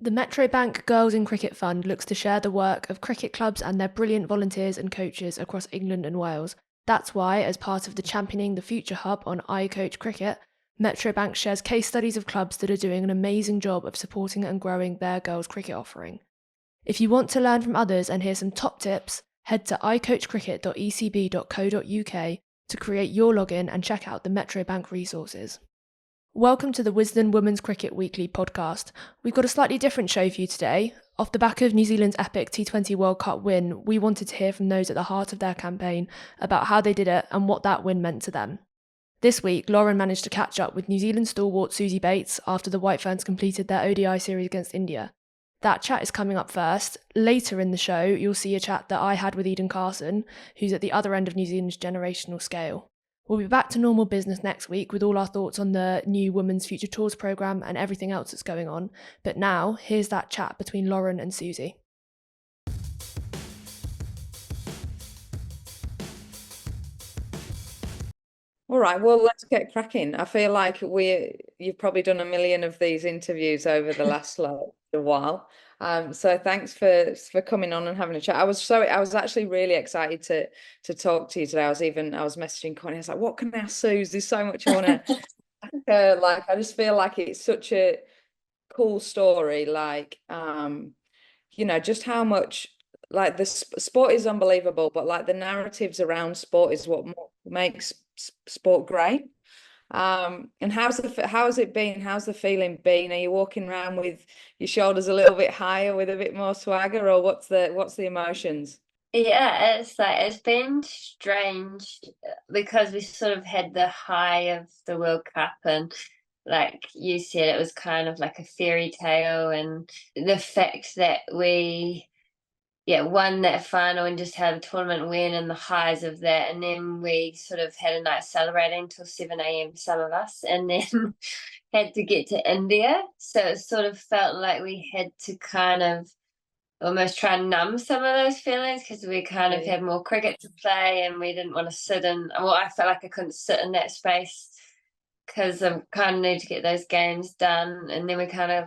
The Metrobank Girls in Cricket Fund looks to share the work of cricket clubs and their brilliant volunteers and coaches across England and Wales. That's why, as part of the Championing the Future Hub on iCoach Cricket, Metrobank shares case studies of clubs that are doing an amazing job of supporting and growing their girls' cricket offering. If you want to learn from others and hear some top tips, head to icoachcricket.ecb.co.uk to create your login and check out the Metrobank resources. Welcome to the Wisden Women's Cricket Weekly podcast. We've got a slightly different show for you today. Off the back of New Zealand's epic T20 World Cup win, we wanted to hear from those at the heart of their campaign about how they did it and what that win meant to them. This week, Lauren managed to catch up with New Zealand stalwart Suzie Bates after the White Ferns completed their ODI series against India. That chat is coming up first. Later in the show, you'll see a chat that I had with Eden Carson, who's at the other end of New Zealand's generational scale. We'll be back to normal business next week with all our thoughts on the new Women's Future Tours programme and everything else that's going on. But now, here's that chat between Lauren and Suzie. All right, well, let's get cracking. I feel like you've probably done a million of these interviews over the last while. So thanks for coming on and having a chat. I was actually really excited to talk to you today. I was messaging Connie. I was like, what can I ask Suze? There's so much I want to like. I just feel like it's such a cool story. Just how much like the sport is unbelievable, but like the narratives around sport is what makes sport great. And how has it been? How's the feeling been? Are you walking around with your shoulders a little bit higher with a bit more swagger, or what's the emotions? Yeah, it's been strange because we sort of had the high of the World Cup, and like you said, it was kind of like a fairy tale, and the fact that we won that final and just had a tournament win and the highs of that, and then we sort of had a night celebrating till 7 a.m. some of us, and then had to get to India. So it sort of felt like we had to kind of almost try and numb some of those feelings because we kind of had more cricket to play and we didn't want to sit in. Well, I felt like I couldn't sit in that space because I kind of need to get those games done. And then we kind of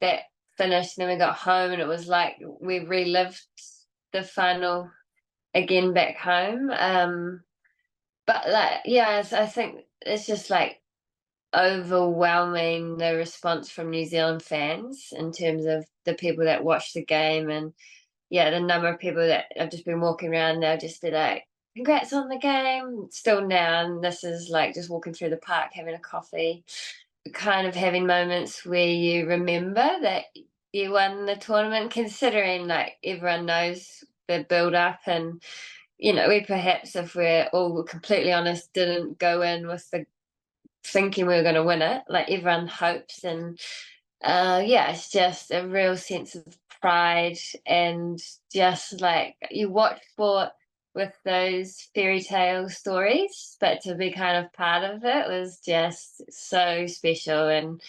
that finished, and then we got home, and it was like we relived the final again back home. But I think it's just like overwhelming, the response from New Zealand fans in terms of the people that watch the game, and the number of people that I've just been walking around, they'll just be like, congrats on the game still now, and this is like just walking through the park having a coffee, kind of having moments where you remember that you won the tournament, considering like everyone knows the build up, and we perhaps, if we're all completely honest, didn't go in with the thinking we were going to win it like everyone hopes. And it's just a real sense of pride, and just like you watch sport with those fairy tale stories, but to be kind of part of it was just so special. And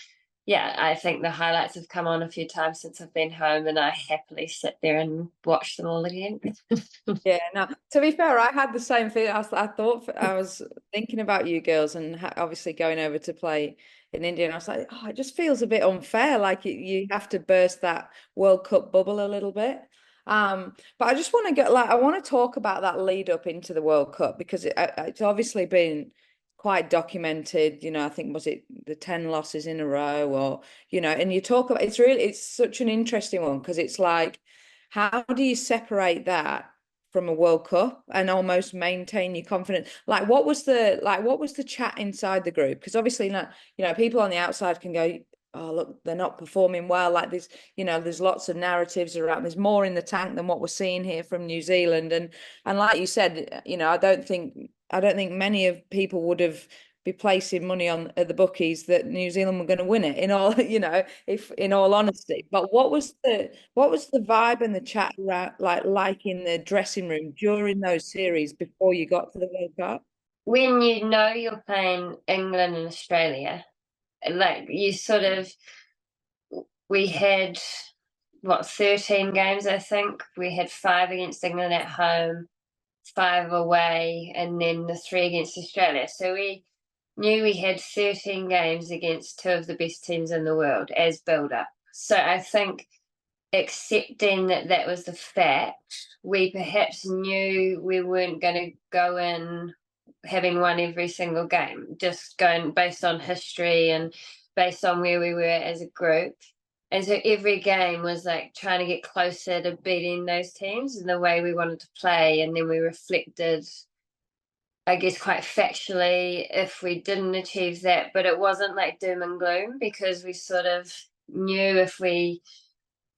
I think the highlights have come on a few times since I've been home, and I happily sit there and watch them all again. Yeah, no, to be fair, I had the same feeling. I was thinking about you girls and obviously going over to play in India. And I was like, oh, it just feels a bit unfair. Like you have to burst that World Cup bubble a little bit. But I just want to I want to talk about that lead up into the World Cup because it's obviously been quite documented. I think was it the 10 losses in a row, or and you talk about it's such an interesting one because it's like, how do you separate that from a World Cup and almost maintain your confidence? What was the chat inside the group? Because obviously, people on the outside can go, oh, look, they're not performing well. Like this, there's lots of narratives around. There's more in the tank than what we're seeing here from New Zealand. And like you said, I don't think many of people would have be placing money on at the bookies that New Zealand were going to win it, in all if in all honesty. But what was the vibe and the chat around, like in the dressing room during those series before you got to the World Cup? When you know you're playing England and Australia, like you sort of, we had 13 games, I think. We had 5 against England at home, 5 away, and then the 3 against Australia. So we knew we had 13 games against 2 of the best teams in the world as build up. So I think accepting that that was the fact, we perhaps knew we weren't going to go in having won every single game, just going based on history and based on where we were as a group. And so every game was like trying to get closer to beating those teams in the way we wanted to play. And then we reflected, I guess, quite factually if we didn't achieve that. But it wasn't like doom and gloom, because we sort of knew if we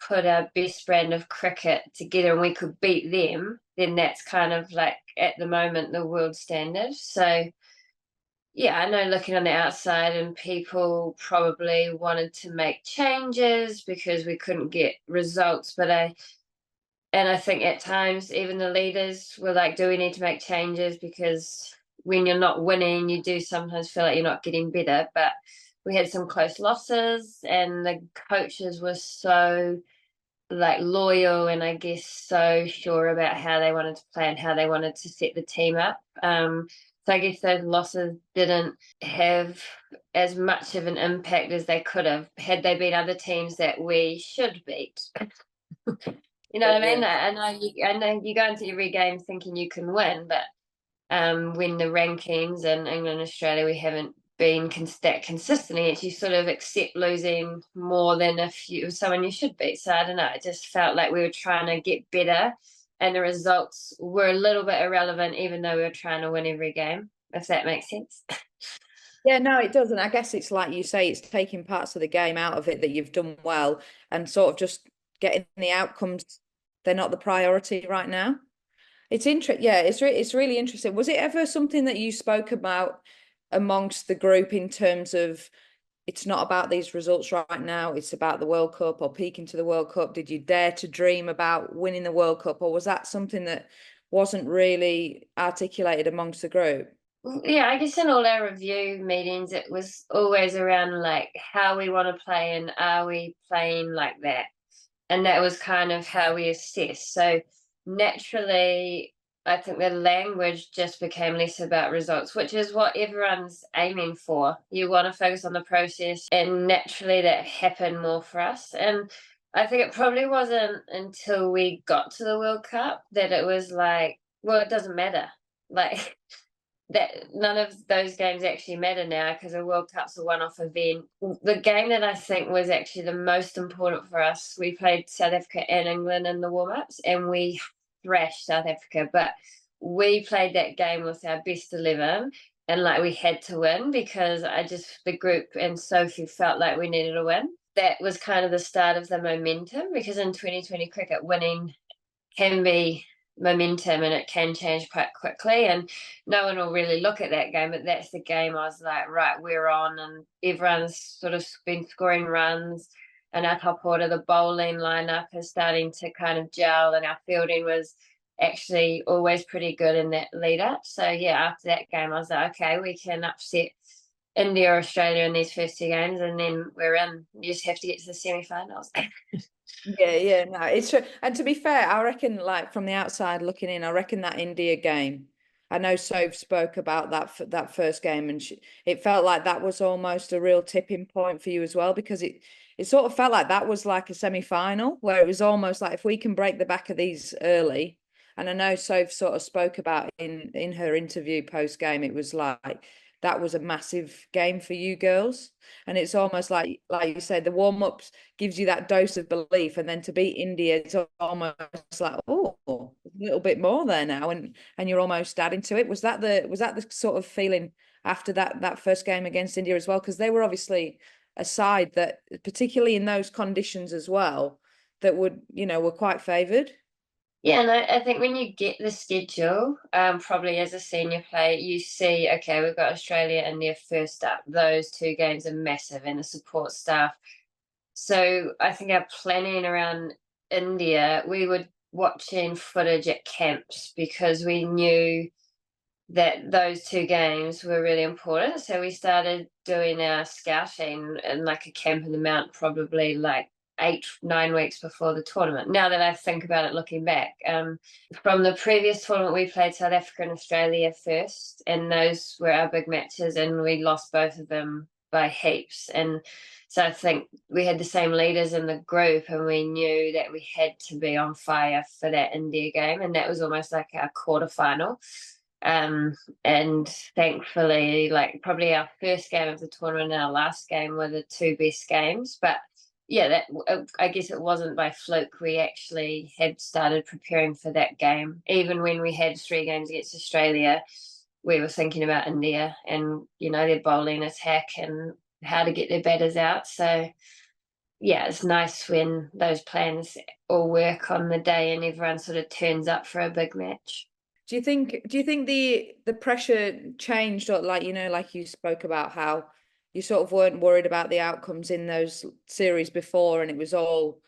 put our best brand of cricket together and we could beat them, then that's kind of like at the moment the world standard. So yeah, I know looking on the outside and people probably wanted to make changes because we couldn't get results, but I think at times even the leaders were like, do we need to make changes? Because when you're not winning, you do sometimes feel like you're not getting better. But we had some close losses and the coaches were so like loyal and I guess so sure about how they wanted to play and how they wanted to set the team up. So I guess those losses didn't have as much of an impact as they could have had they been other teams that we should beat. You know what I mean? I know you go into every game thinking you can win, but when the rankings in England and Australia, we haven't been that consistently, you sort of accept losing more than if you was someone you should beat. So I don't know, it just felt like we were trying to get better and the results were a little bit irrelevant even though we were trying to win every game, if that makes sense. Yeah, no, it doesn't. I guess it's like you say, it's taking parts of the game out of it that you've done well and sort of just getting the outcomes. They're not the priority right now. It's interesting. Yeah, it's really interesting. Was it ever something that you spoke about amongst the group in terms of it's not about these results right now, it's about the World Cup or peaking to the World Cup? Did you dare to dream about winning the World Cup, or was that something that wasn't really articulated amongst the group? Yeah, I guess in all our review meetings, it was always around like how we want to play and are we playing like that? And that was kind of how we assessed. So naturally, I think the language just became less about results, which is what everyone's aiming for. You want to focus on the process, and naturally that happened more for us. And I think it probably wasn't until we got to the World Cup that it was like, well, it doesn't matter. Like that none of those games actually matter now because the World Cup's a one-off event. The game that I think was actually the most important for us, we played South Africa and England in the warm-ups and we thrashed South Africa, but we played that game with our best 11 and like we had to win because the group and Sophie felt like we needed a win. That was kind of the start of the momentum, because in 2020 cricket, winning can be momentum and it can change quite quickly, and no one will really look at that game, but that's the game I was like, right, we're on, and everyone's sort of been scoring runs and our top order, the bowling lineup is starting to kind of gel, and our fielding was actually always pretty good in that lead up. So yeah, after that game I was like, okay, we can upset India or Australia in these first two games and then we're in. You just have to get to the semi-finals. Yeah, no, it's true. And to be fair, I reckon, like from the outside looking in, I reckon that India game, I know Soph spoke about that first game, and it felt like that was almost a real tipping point for you as well, because it sort of felt like that was like a semi-final where it was almost like if we can break the back of these early. And I know Soph sort of spoke about in her interview post game, it was like that was a massive game for you girls. And it's almost like you said, the warm-ups gives you that dose of belief, and then to beat India, it's almost like, oh, a little bit more there now, and you're almost adding to it. Was that the sort of feeling after that first game against India as well? Because they were obviously a side that, particularly in those conditions as well, that were quite favoured. Yeah, and I think when you get the schedule, probably as a senior player, you see, okay, we've got Australia and India first up. Those two games are massive, and the support staff. So I think our planning around India, we were watching footage at camps because we knew that those two games were really important. So we started doing our scouting in like a camp in the Mount, probably like 8-9 weeks before the tournament. Now that I think about it looking back, from the previous tournament we played South Africa and Australia first, and those were our big matches, and we lost both of them by heaps. And so I think we had the same leaders in the group, and we knew that we had to be on fire for that India game, and that was almost like our quarterfinal. And thankfully, like probably our first game of the tournament and our last game were the two best games. But yeah, that I guess it wasn't by fluke. We actually had started preparing for that game. Even when we had 3 games against Australia, we were thinking about India and, their bowling attack and how to get their batters out. So yeah, it's nice when those plans all work on the day and everyone sort of turns up for a big match. Do you think the pressure changed, or like you spoke about how you sort of weren't worried about the outcomes in those series before, and it was all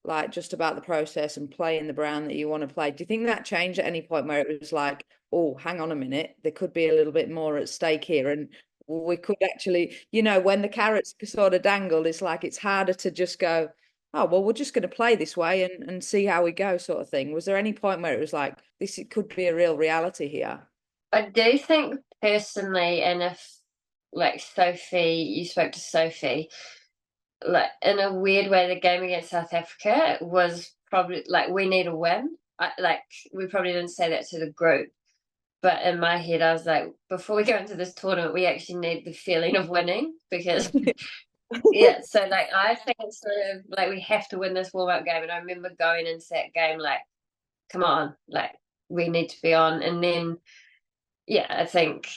like just about the process and playing the brand that you want to play? Do you think that changed at any point where it was like, oh, hang on a minute, there could be a little bit more at stake here, and we could actually, when the carrots sort of dangled, it's like it's harder to just go, oh, well, we're just going to play this way and see how we go, sort of thing? Was there any point where it was like, this could be a real reality here? I do think personally, and if like Sophie, you spoke to Sophie, like in a weird way, the game against South Africa was probably like, we need a win. We probably didn't say that to the group, but in my head, I was like, before we go into this tournament, we actually need the feeling of winning, because yeah. So like, I think it's sort of like we have to win this warm-up game. And I remember going into that game like, come on, like we need to be on. And then yeah, I think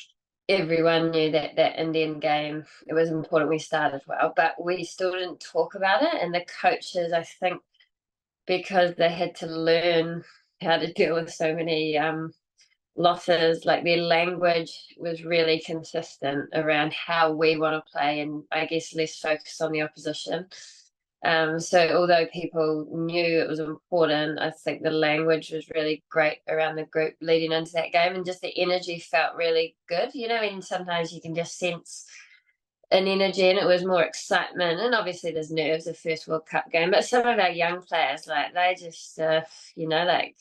everyone knew that that Indian game, it was important we started well, but we still didn't talk about it. And the coaches, I think, because they had to learn how to deal with so many losses, like their language was really consistent around how we want to play, and I guess less focused on the opposition. So although people knew it was important, I think the language was really great around the group leading into that game, and just the energy felt really good. And sometimes you can just sense an energy, and it was more excitement. And obviously there's nerves, the first World Cup game, but some of our young players, like they just, like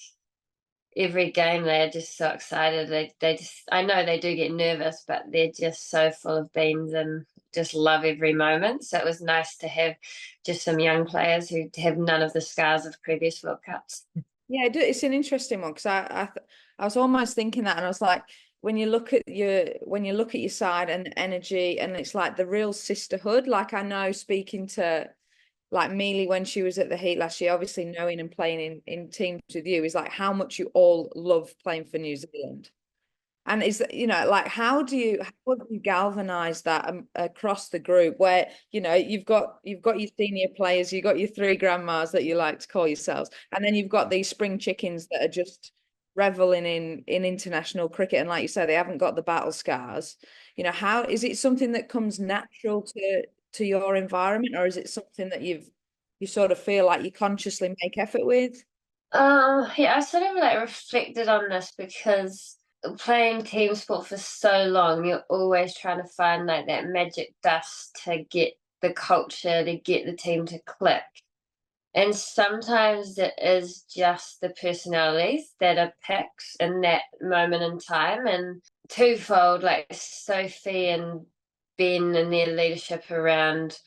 every game they're just so excited. They just, I know they do get nervous, but they're just so full of beans and just love every moment. So it was nice to have just some young players who have none of the scars of previous World Cups. Yeah, it's an interesting one, because I was almost thinking that, and I was like, when you look at your side and energy, and it's like the real sisterhood. Like, I know, speaking to like Mealy when she was at the Heat last year, obviously knowing and playing in teams with you, is like how much you all love playing for New Zealand. And is like, how do you galvanize that across the group, where you've got your senior players, you've got your 3 grandmas that you like to call yourselves, and then you've got these spring chickens that are just reveling in international cricket, and like you say, they haven't got the battle scars. How is it something that comes natural to your environment, or is it something that you sort of feel like you consciously make effort with? Yeah, I sort of like reflected on this, because playing team sport for so long, you're always trying to find like that magic dust to get the culture, to get the team to click. And sometimes it is just the personalities that are picked in that moment in time. And twofold, like Sophie and Ben and their leadership around,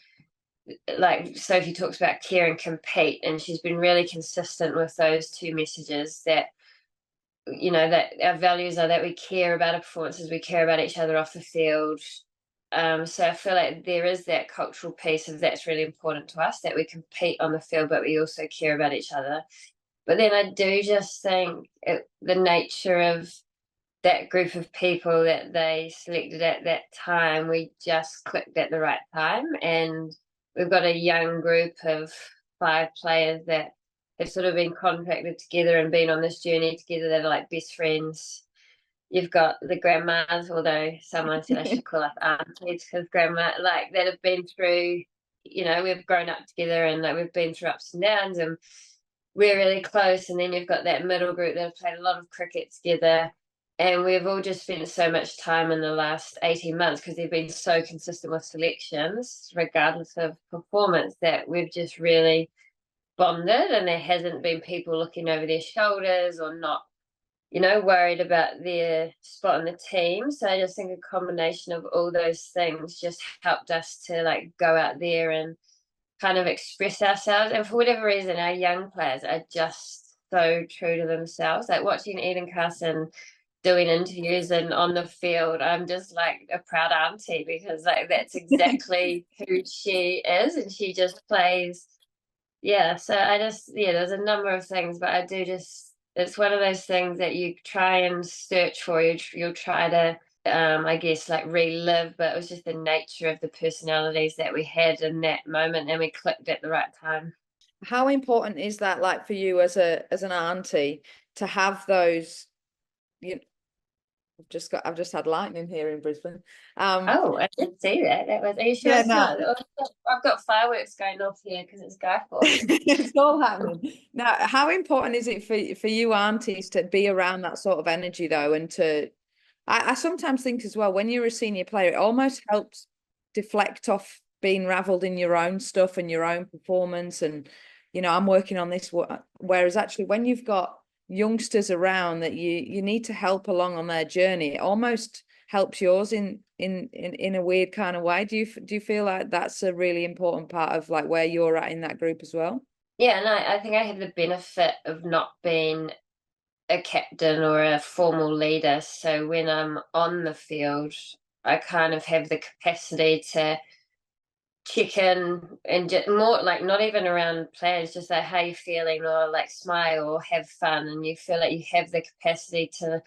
like Sophie talks about care and compete, and she's been really consistent with those 2 messages, that that our values are that we care about our performances, we care about each other off the field. So I feel like there is that cultural piece of that's really important to us, that we compete on the field, but we also care about each other. But then I do just think the nature of that group of people that they selected at that time, we just clicked at the right time. And we've got a young group of 5 players that have sort of been contracted together and been on this journey together, that are like best friends. You've got the grandmas, although someone said I should call us aunties, because grandma, like, that have been through, we've grown up together, and like we've been through ups and downs, and we're really close. And then you've got that middle group that have played a lot of cricket together, and we've all just spent so much time in the last 18 months, because they've been so consistent with selections, regardless of performance, that we've just really bonded, and there hasn't been people looking over their shoulders or not worried about their spot in the team. So I just think a combination of all those things just helped us to like go out there and kind of express ourselves. And for whatever reason, our young players are just so true to themselves. Like watching Eden Carson doing interviews and on the field, I'm just like a proud auntie, because like that's exactly who she is, and she just plays. Yeah, so there's a number of things, but I do just, it's one of those things that you try and search for. You'll try to, I guess, like relive, but it was just the nature of the personalities that we had in that moment, and we clicked at the right time. How important is that, like, for you as an auntie, to have those? I've just had lightning here in Brisbane. Oh, I didn't see that. Are you sure Yeah, it's no. not? I've got fireworks going off here because it's Guy Fawkes. It's all happening. Now, how important is it for you aunties to be around that sort of energy though? And I sometimes think as well, when you're a senior player, it almost helps deflect off being raveled in your own stuff and your own performance. And, I'm working on this. Whereas actually when you've got youngsters around that you need to help along on their journey, it almost helps yours in a weird kind of way. Do you feel like that's a really important part of like where you're at in that group as well? Yeah, and I think I have the benefit of not being a captain or a formal leader. So when I'm on the field, I kind of have the capacity to check in and just more like not even around players, just like how you feeling, or like smile or have fun, and you feel like you have the capacity to.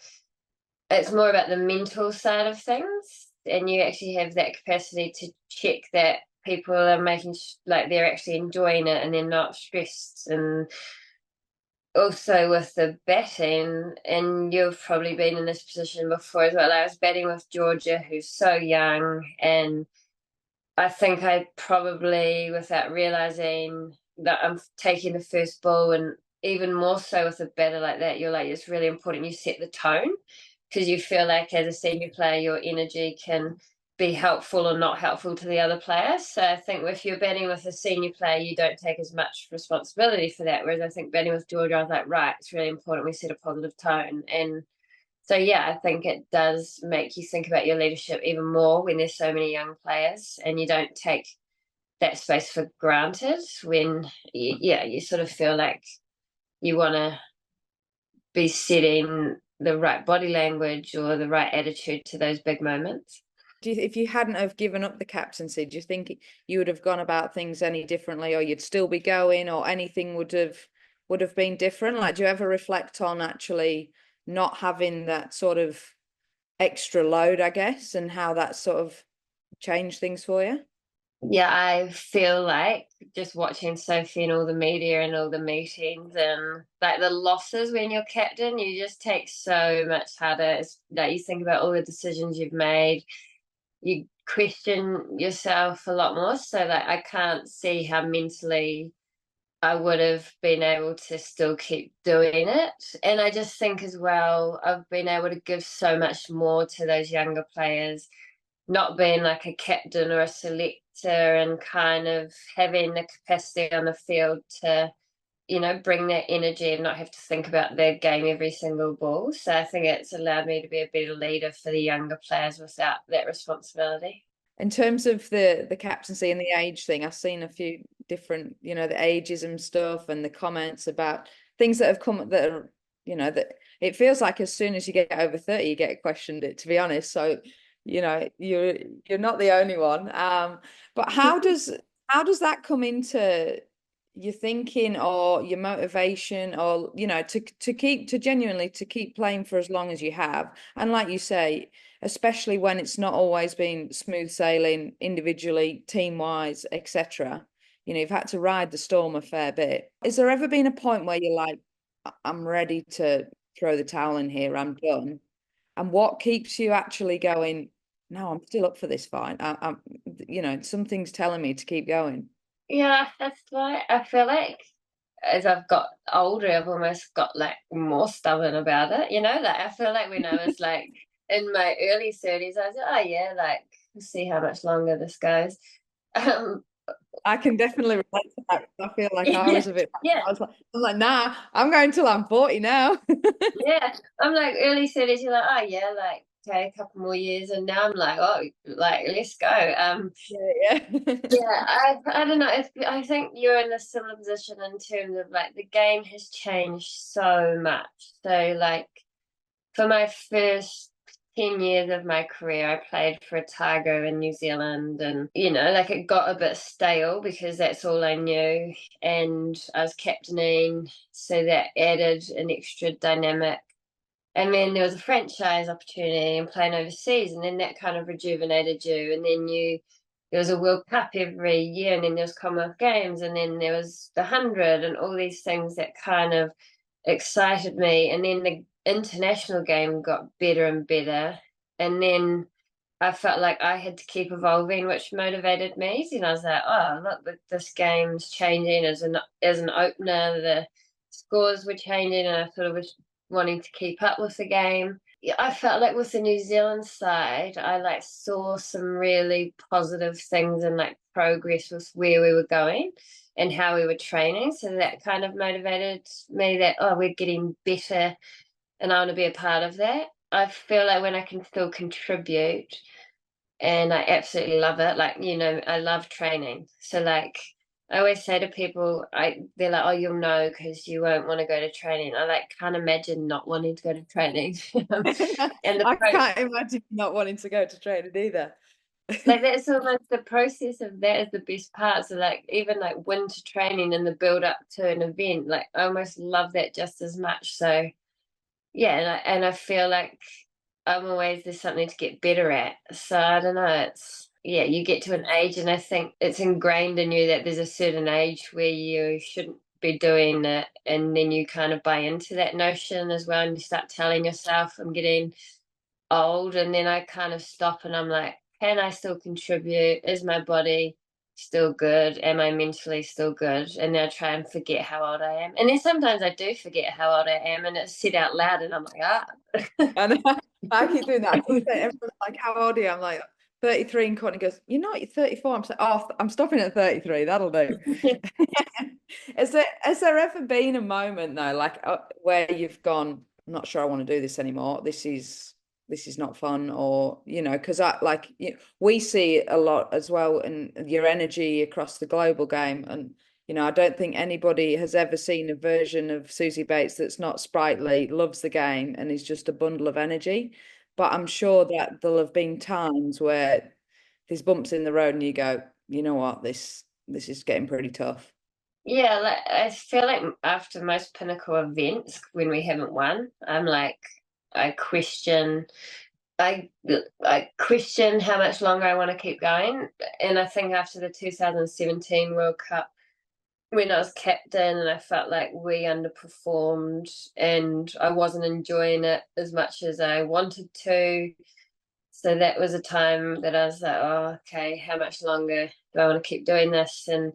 It's more about the mental side of things, and you actually have that capacity to check that people are making like they're actually enjoying it and they're not stressed. And also with the batting, and you've probably been in this position before as well. I was batting with Georgia, who's so young, and I think I probably, without realizing that I'm taking the first ball, and even more so with a batter like that, you're like, it's really important you set the tone, because you feel like as a senior player, your energy can be helpful or not helpful to the other players. So I think if you're batting with a senior player, you don't take as much responsibility for that. Whereas I think batting with Georgia, I was like, right, it's really important we set a positive tone. And so, yeah, I think it does make you think about your leadership even more when there's so many young players, and you don't take that space for granted when, you sort of feel like you want to be setting the right body language or the right attitude to those big moments. If you hadn't have given up the captaincy, do you think you would have gone about things any differently, or you'd still be going, or anything would have been different? Like, do you ever reflect on actually not having that sort of extra load, I guess, and how that sort of changed things for you? Yeah, I feel like just watching Sophie and all the media and all the meetings and like the losses when you're captain, you just take so much harder. It's like you think about all the decisions you've made, you question yourself a lot more. So like I can't see how mentally I would have been able to still keep doing it. And I just think as well, I've been able to give so much more to those younger players, not being like a captain or a selector, and kind of having the capacity on the field to, bring that energy and not have to think about their game every single ball. So I think it's allowed me to be a better leader for the younger players without that responsibility. In terms of the captaincy and the age thing, I've seen a few different, the ageism stuff and the comments about things that have come that are, that it feels like as soon as you get over 30, you get questioned it, to be honest. So, you're not the only one. But how does that come into your thinking or your motivation, or to genuinely to keep playing for as long as you have? And like you say, especially when it's not always been smooth sailing individually, team wise, etc. You've had to ride the storm a fair bit. Has there ever been a point where you're like, I'm ready to throw the towel in here, I'm done? And what keeps you actually going, no, I'm still up for this fight? Something's telling me to keep going. Yeah, that's why I feel like as I've got older, I've almost got like more stubborn about it. Like I feel like when I was like in my early 30s, I was like, oh yeah, like we'll see how much longer this goes. Um, I can definitely relate to that. I feel like I was a bit. Yeah, I'm like, nah, I'm going till I'm 40 now. yeah. I'm like early 30s, you're like, oh yeah, like okay, a couple more years, and now I'm like, oh, like let's go. Yeah, Yeah, yeah. I don't know. I think you're in a similar position in terms of like the game has changed so much. So like for my first 10 years of my career, I played for Otago in New Zealand, and like it got a bit stale because that's all I knew, and I was captaining, so that added an extra dynamic. And then there was a franchise opportunity and playing overseas, and then that kind of rejuvenated you. And then there was a World Cup every year, and then there was Commonwealth Games, and then there was the 100, and all these things that kind of excited me. And then the international game got better and better. And then I felt like I had to keep evolving, which motivated me. And I was like, oh, look, this game's changing as an opener. The scores were changing, and I sort of was wanting to keep up with the game. Yeah, I felt like with the New Zealand side, I like saw some really positive things and like progress with where we were going and how we were training. So that kind of motivated me that, oh, we're getting better and I want to be a part of that. I feel like when I can still contribute, and I absolutely love it. Like, I love training. So like I always say to people, they're like, oh, you'll know because you won't want to go to training. I like can't imagine not wanting to go to training. And I can't imagine not wanting to go to training either. like that's almost the process of that is the best part. So like even like winter training and the build up to an event, like I almost love that just as much. So yeah, and I feel like there's something to get better at. So I don't know, you get to an age and I think it's ingrained in you that there's a certain age where you shouldn't be doing it, and then you kind of buy into that notion as well, and you start telling yourself I'm getting old, and then I kind of stop and I'm like, can I still contribute? Is my body still good? Am I mentally still good? And then I try and forget how old I am. And then sometimes I do forget how old I am, and it's said out loud and I'm like, ah. And I keep doing that. I keep saying, everyone's like, how old are you? I'm like, 33, and Courtney goes, you're not, you're 34. I'm saying, oh, I'm stopping at 33. That'll do. Has there ever been a moment though, like where you've gone, I'm not sure I want to do this anymore. This is not fun, or because we see it a lot as well, and your energy across the global game, and I don't think anybody has ever seen a version of Suzie Bates that's not sprightly, loves the game, and is just a bundle of energy. But I'm sure that there'll have been times where there's bumps in the road and you go, you know what, this is getting pretty tough. Yeah, like I feel like after most pinnacle events when we haven't won, I'm like I question I I question how much longer I want to keep going. And I think after the 2017 World Cup, when I was captain and I felt like we underperformed and I wasn't enjoying it as much as I wanted to. So that was a time that I was like, oh, okay, how much longer do I want to keep doing this? And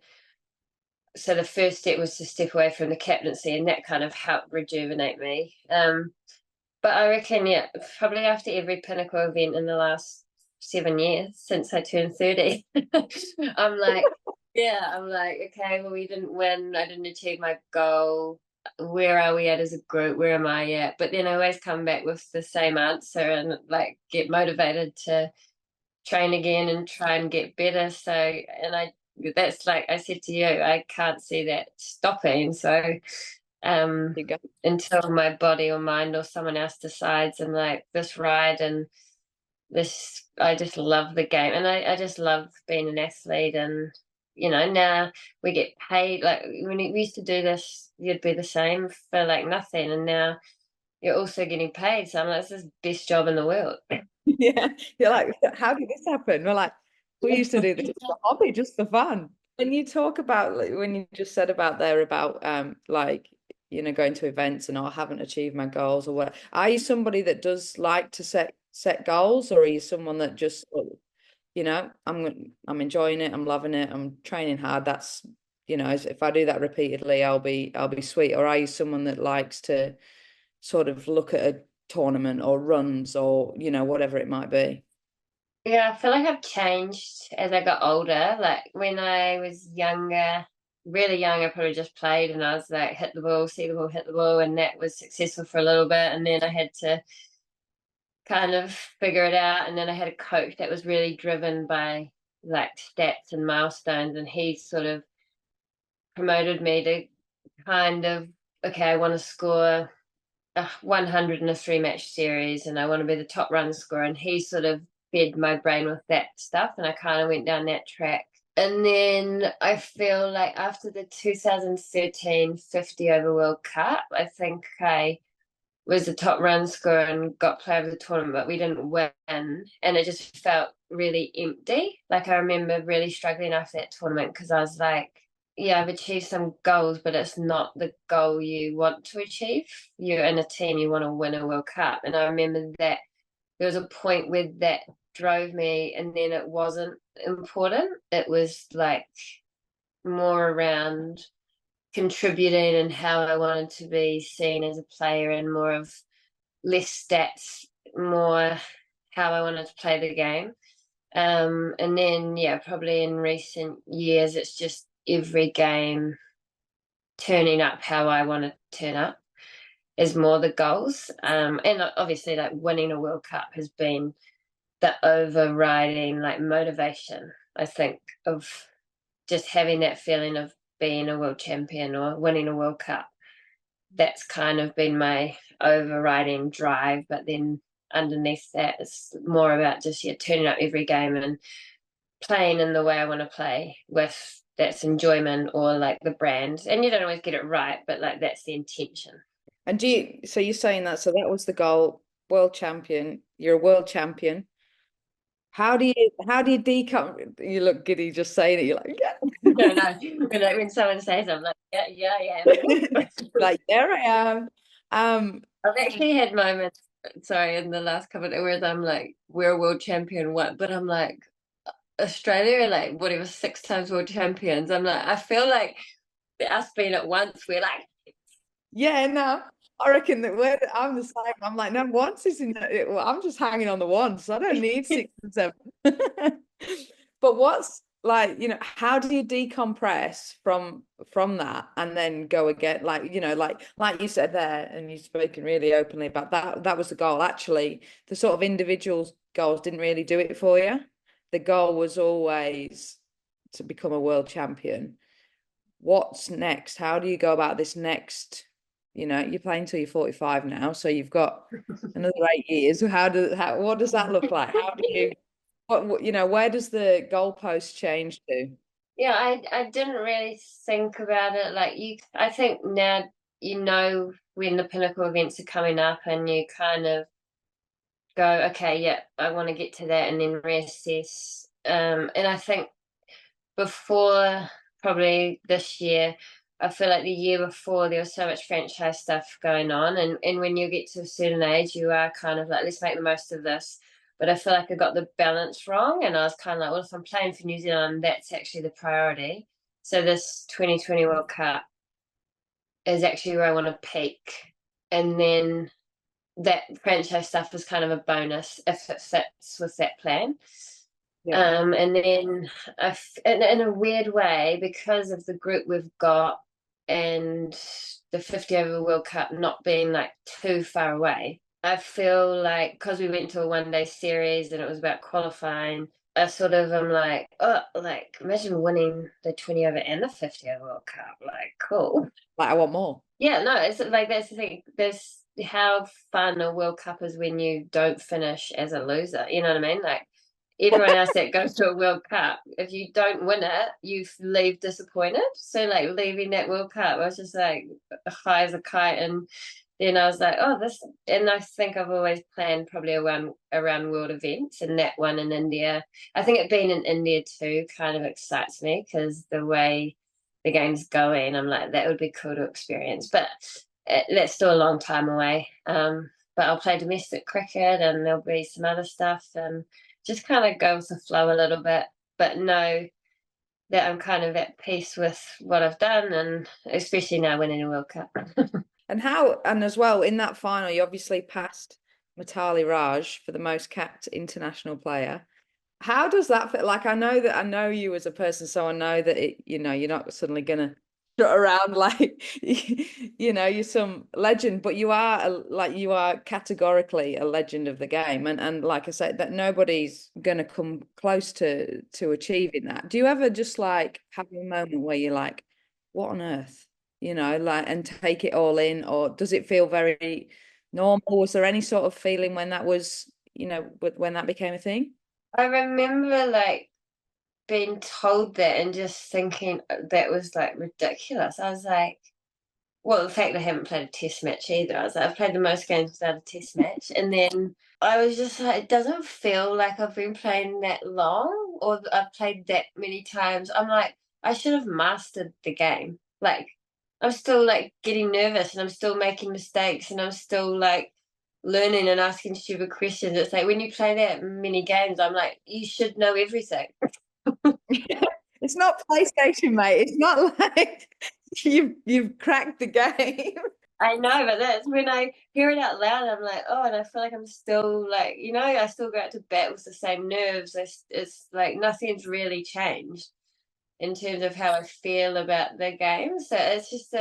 so the first step was to step away from the captaincy, and that kind of helped rejuvenate me. But I reckon, yeah, probably after every pinnacle event in the last 7 years since I turned 30, I'm like, okay, well, we didn't win. I didn't achieve my goal. Where are we at as a group? Where am I at? But then I always come back with the same answer and like get motivated to train again and try and get better. So, that's like I said to you, I can't see that stopping. So, until my body or mind or someone else decides, and like this ride and this, I just love the game, and I just love being an athlete. And now we get paid. Like when we used to do this, you'd be the same for like nothing, and now you're also getting paid. So I'm like, this is the best job in the world. Yeah, you're like, how did this happen? We're like, we used to do this as a hobby, just for fun. And you talk about like, when you just said about there about like going to events and I haven't achieved my goals or what. Are you somebody that does like to set goals, or are you someone that just I'm enjoying it, I'm loving it, I'm training hard. That's if I do that repeatedly, I'll be sweet. Or are you someone that likes to sort of look at a tournament or runs or whatever it might be? Yeah, I feel like I've changed as I got older. Like when I was younger, really young, I probably just played and I was like, hit the ball, see the ball, hit the ball, and that was successful for a little bit. And then I had to kind of figure it out. And then I had a coach that was really driven by like stats and milestones, and he sort of promoted me to kind of, okay, I want to score 100 in a 3-match series and I want to be the top run scorer. And he sort of fed my brain with that stuff. And I kind of went down that track. And then I feel like after the 2013 50 over World Cup, I think I was the top run scorer and got player of the tournament, but we didn't win. And it just felt really empty. Like I remember really struggling after that tournament because I was like, yeah, I've achieved some goals, but it's not the goal you want to achieve. You're in a team, you want to win a World Cup. And I remember that there was a point where that drove me, and then it wasn't important. It was like more around contributing and how I wanted to be seen as a player, and more of less stats, more how I wanted to play the game. And then, yeah, probably in recent years, it's just every game turning up how I want to turn up is more the goals. And obviously, like winning a World Cup has been the overriding like motivation, I think, of just having that feeling of being a world champion or winning a World Cup. That's kind of been my overriding drive. But then underneath that, it's more about just turning up every game and playing in the way I want to play with that's enjoyment or like the brand. And you don't always get it right, but like that's the intention. And so you're saying that, so that was the goal, world champion, you're a world champion. How do you decom, you look giddy just saying it, you're like, yeah. No, no. When someone says, I'm like, yeah, yeah, I am. Like, there I am. I've actually had moments, sorry, in the last couple of hours, I'm like, we're a world champion, what? But I'm like, Australia are like, whatever, 6 times world champions. I'm like, I feel like us being at once, we're like, yeah, no, I reckon I'm the same. I'm like, no, once is well, I'm just hanging on the ones. I don't need 6 and 7. But what's like, how do you decompress from that and then go again? Like, like you said there, and you've spoken really openly about that. That was the goal. Actually, the sort of individual goals didn't really do it for you. The goal was always to become a world champion. What's next? How do you go about this next? You're playing till you're 45 now, so you've got another 8 years. What does that look like? How do you, where does the goalpost change to? yeah, I didn't really think about it. Like I think now when the pinnacle events are coming up and you kind of go, okay, yeah, I want to get to that and then reassess. And I think before probably this year, I feel like the year before there was so much franchise stuff going on, and when you get to a certain age, you are kind of like, let's make the most of this. But I feel like I got the balance wrong, and I was kind of like, well, if I'm playing for New Zealand, that's actually the priority. So this 2020 World Cup is actually where I want to peak, and then that franchise stuff is kind of a bonus if it fits with that plan. Yeah. And then in a weird way, because of the group we've got and the 50 over World Cup not being like too far away, I feel like because we went to a 1-day series and it was about qualifying, I sort of am like, oh, like imagine winning the 20 over and the 50 over World Cup. Like, cool. Like, I want more. Yeah, no, it's like that's the thing. There's how fun a World Cup is when you don't finish as a loser. You know what I mean? Like everyone else that goes to a World Cup, if you don't win it, you leave disappointed. So like leaving that World Cup, I was just like high as a kite, and then I was like, oh, this. And I think I've always planned probably around world events, and that one in India. I think it being in India too kind of excites me because the way the game's going, I'm like that would be cool to experience, but that's still a long time away. But I'll play domestic cricket, and there'll be some other stuff, and just kind of go with the flow a little bit, but know that I'm kind of at peace with what I've done, and especially now winning a World Cup. And as well, in that final, you obviously passed Mitali Raj for the most capped international player. How does that feel? Like, I know you as a person, so I know that you're not suddenly gonna strut around like you're some legend, but you are you are categorically a legend of the game, and like I said, that nobody's gonna come close to achieving that. Do you ever just like have a moment where you're like, what on earth? Like, and take it all in, or does it feel very normal? Was there any sort of feeling when that was, when that became a thing? I remember like being told that and just thinking that was like ridiculous. I was like, well, the fact I haven't played a test match either. I was like, I've played the most games without a test match. And then I was just like, it doesn't feel like I've been playing that long or I've played that many times. I'm like, I should have mastered the game. Like, I'm still like getting nervous and I'm still making mistakes and I'm still like learning and asking stupid questions. It's like when you play that many games, I'm like, you should know everything. It's not PlayStation, mate. It's not like you've cracked the game. I know, but that's when I hear it out loud, I'm like, oh, and I feel like I'm still like, I still go out to bat with the same nerves. It's like nothing's really changed in terms of how I feel about the game. So it's just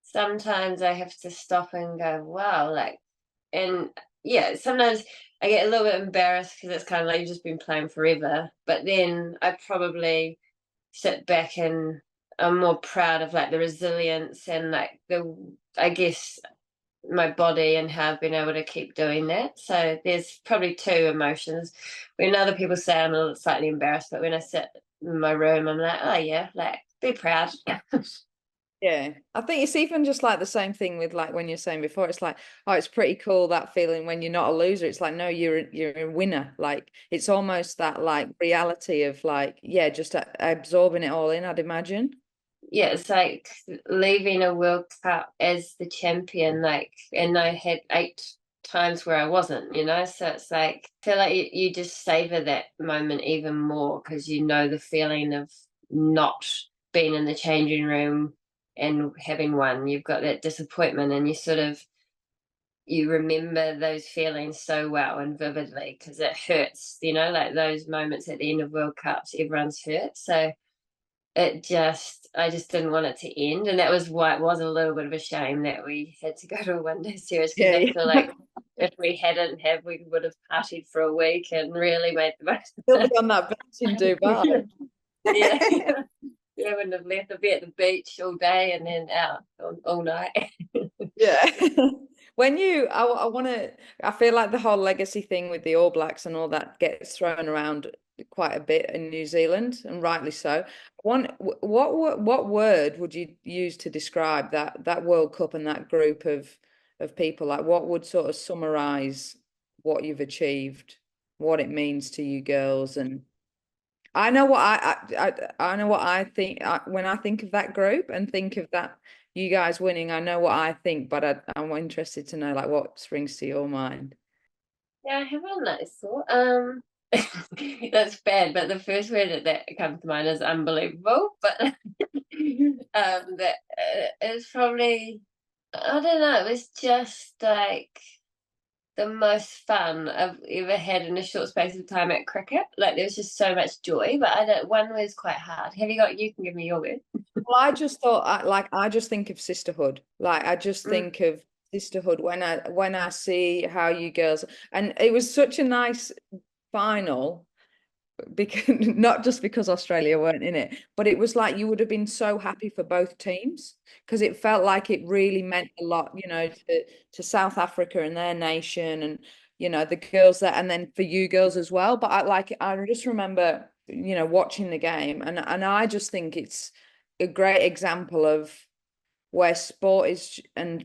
sometimes I have to stop and go, wow, like, and yeah, sometimes I get a little bit embarrassed because it's kind of like you've just been playing forever. But then I probably sit back and I'm more proud of like the resilience and like I guess my body and how I've been able to keep doing that. So there's probably two emotions. When other people say I'm a little slightly embarrassed, but when I sit in my room, I'm like, oh yeah, like be proud. Yeah, I think it's even just like the same thing with like when you're saying before, it's like, oh, it's pretty cool that feeling when you're not a loser. It's like, no, you're a winner. Like it's almost that like reality of like, yeah, just absorbing it all in, I'd imagine. Yeah, it's like leaving a World Cup as the champion, like, and I had 8 times where I wasn't, so it's like, I feel like you just savor that moment even more because you know the feeling of not being in the changing room and having won. You've got that disappointment and you remember those feelings so well and vividly because it hurts, like those moments at the end of World Cups, everyone's hurt. So I just didn't want it to end. And that was why it was a little bit of a shame that we had to go to a one-day series because I feel like if we hadn't we would have partied for a week and really made the most of Still it. be on that bench in Dubai. Yeah. Yeah, I wouldn't have left. I'd be at the beach all day and then out all night. Yeah. I want to, I feel like the whole legacy thing with the All Blacks and all that gets thrown around quite a bit in New Zealand, and rightly so. What word would you use to describe that World Cup and that group of people? Like, what would sort of summarize what you've achieved, what it means to you girls, and I know what I know what I think when I think of that group and think of that you guys winning. I know what I think, but I'm interested to know like what springs to your mind. Yeah, I have a nice thought. That's bad, but the first word that comes to mind is unbelievable. But that is probably, I don't know, it was just like the most fun I've ever had in a short space of time at cricket. Like there was just so much joy, but I don't, one was quite hard. You can give me your word. Well, I just thought I just think of sisterhood. Like I just Mm. think of sisterhood when I see how you girls, and it was such a nice final because not just because Australia weren't in it, but it was like you would have been so happy for both teams because it felt like it really meant a lot, to South Africa and their nation and the girls there, and then for you girls as well. But I just remember watching the game, and I just think it's a great example of where sport is, and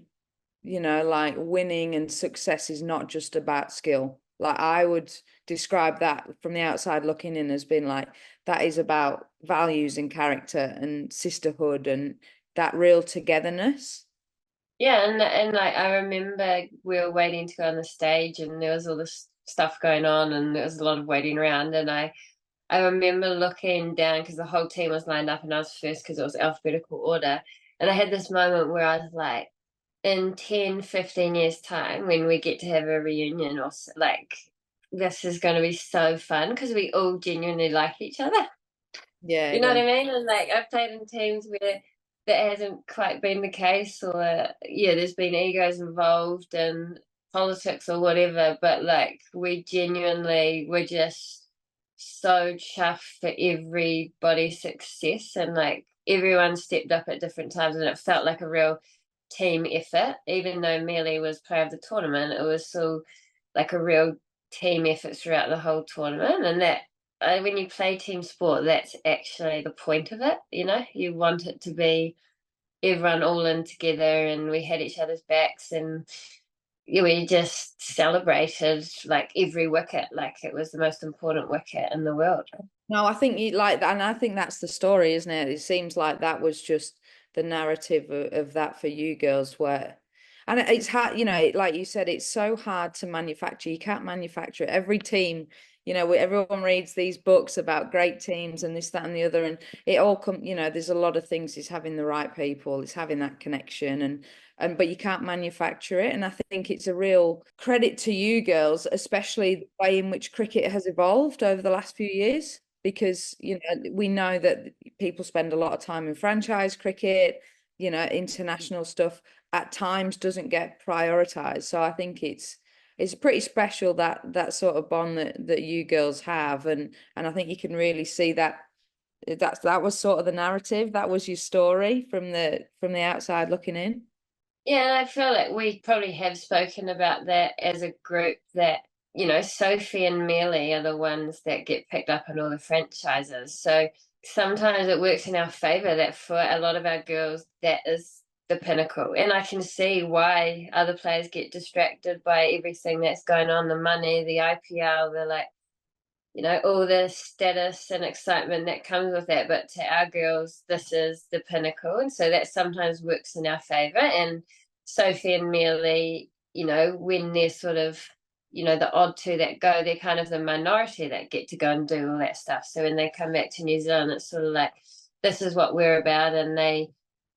like winning and success is not just about skill. Like I would describe that from the outside looking in as being like that is about values and character and sisterhood and that real togetherness. Yeah, and like I remember we were waiting to go on the stage and there was all this stuff going on and there was a lot of waiting around and I remember looking down because the whole team was lined up and I was first because it was alphabetical order. And I had this moment where I was like, in 10, 15 years' time, when we get to have a reunion or like this is going to be so fun because we all genuinely like each other. Yeah, You know what I mean? And like I've played in teams where that hasn't quite been the case, or there's been egos involved and politics or whatever, but like we genuinely were just so chuffed for everybody's success, and like everyone stepped up at different times and it felt like a real team effort. Even though Mealy was player of the tournament, it was still like a real team effort throughout the whole tournament. And that when you play team sport, that's actually the point of it. You want it to be everyone all in together, and we had each other's backs, and we just celebrated like every wicket like it was the most important wicket in the world. No, I think you like that, and I think that's the story, isn't it? It seems like that was just the narrative of that for you girls, and it's hard, like you said, it's so hard to manufacture. You can't manufacture it. Every team, everyone reads these books about great teams and this, that, and the other, and it all there's a lot of things. It's having the right people, it's having that connection, but you can't manufacture it. And I think it's a real credit to you girls, especially the way in which cricket has evolved over the last few years. Because we know that people spend a lot of time in franchise cricket, international stuff at times doesn't get prioritized. So I think it's pretty special, that sort of bond that you girls have, and I think you can really see that was sort of the narrative, that was your story from the outside looking in. Yeah, I feel like we probably have spoken about that as a group, that Sophie and Mealy are the ones that get picked up in all the franchises. So sometimes it works in our favor that for a lot of our girls, that is the pinnacle. And I can see why other players get distracted by everything that's going on, the money, the IPL, all the status and excitement that comes with that. But to our girls, this is the pinnacle. And so that sometimes works in our favor. And Sophie and Mealy, when they're sort of, the odd two that go, they're kind of the minority that get to go and do all that stuff. So when they come back to New Zealand, it's sort of like, this is what we're about. And they,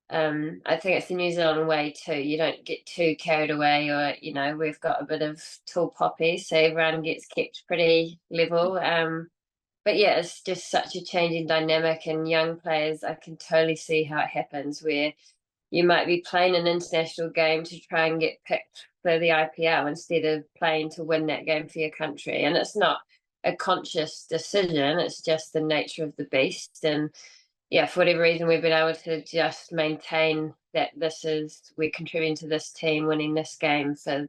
I think it's the New Zealand way too. You don't get too carried away, or we've got a bit of tall poppy, so everyone gets kept pretty level. But yeah, it's just such a changing dynamic, and young players, I can totally see how it happens where you might be playing an international game to try and get picked for the IPL instead of playing to win that game for your country. And it's not a conscious decision, it's just the nature of the beast. And yeah, for whatever reason, we've been able to just maintain that we're contributing to this team winning this game for